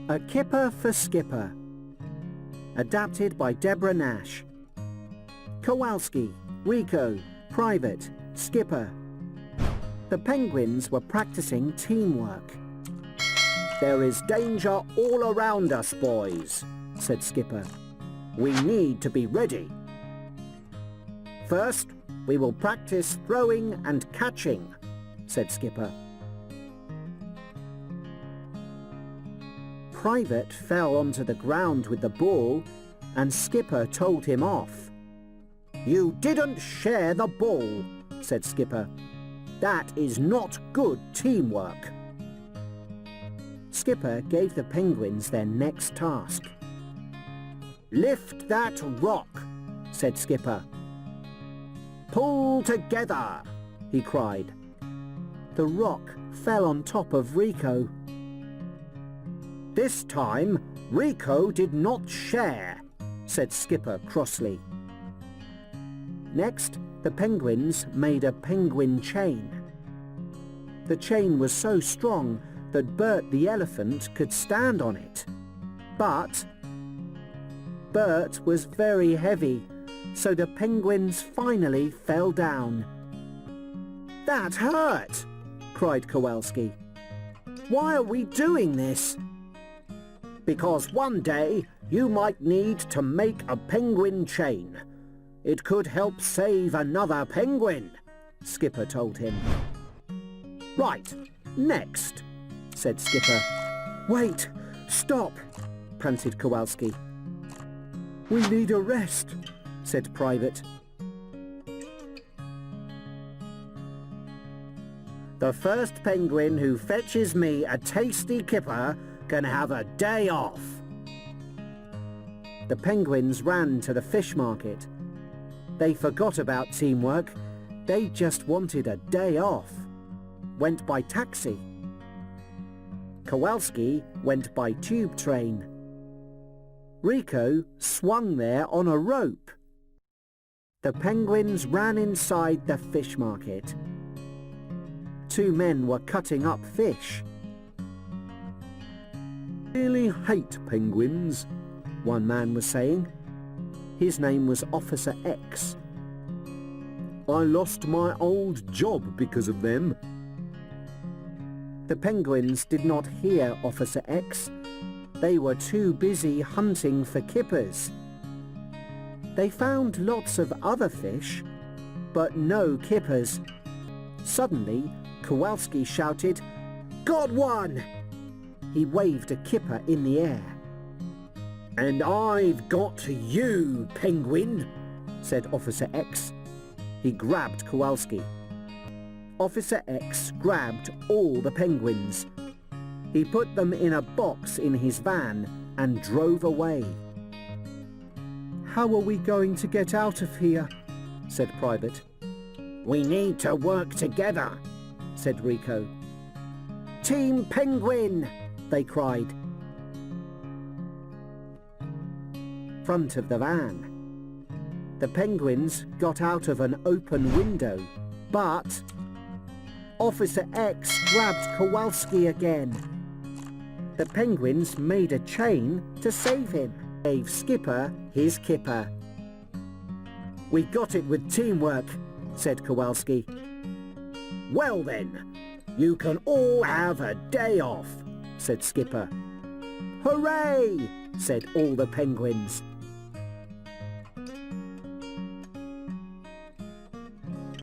A Kipper for Skipper. Adapted by Deborah Nash. Kowalski, Rico, Private, Skipper. The penguins were practicing teamwork. "There is danger all around us, boys," said Skipper. "We need to be ready. First, we will practice throwing and catching," said Skipper. Private fell onto the ground with the ball, and Skipper told him off. "You didn't share the ball," said Skipper. "That is not good teamwork." Skipper gave the penguins their next task. "Lift that rock," said Skipper. "Pull together," he cried. The rock fell on top of Rico. "This time, Rico did not share," said Skipper crossly. Next, the penguins made a penguin chain. The chain was so strong that Bert the elephant could stand on it. But Bert was very heavy, so the penguins finally fell down. "That hurt!" cried Kowalski. "Why are we doing this?" "Because one day you might need to make a penguin chain. It could help save another penguin," Skipper told him. "Right, next," said Skipper. "Wait, stop," panted Kowalski. "We need a rest," said Private. "The first penguin who fetches me a tasty kipper can have a day off." The penguins ran to the fish market. They forgot about teamwork. They just wanted a day off. Went by taxi. Kowalski went by tube train. Rico swung there on a rope. The penguins ran inside the fish market. Two men were cutting up fish. "Really hate penguins," one man was saying. His name was Officer X. "I lost my old job because of them." The penguins did not hear Officer X. They were too busy hunting for kippers. They found lots of other fish, but no kippers. Suddenly, Kowalski shouted, "Got one!" He waved a kipper in the air. "And I've got you, penguin," said Officer X. He grabbed Kowalski. Officer X grabbed all the penguins. He put them in a box in his van and drove away. "How are we going to get out of here?" said Private. "We need to work together," said Rico. "Team Penguin!" they cried. Front of the van. The penguins got out of an open window, but Officer X grabbed Kowalski again. The penguins made a chain to save him. Gave Skipper his kipper. "We got it with teamwork," said Kowalski. "Well then, you can all have a day off," said Skipper. "Hooray!" said all the penguins.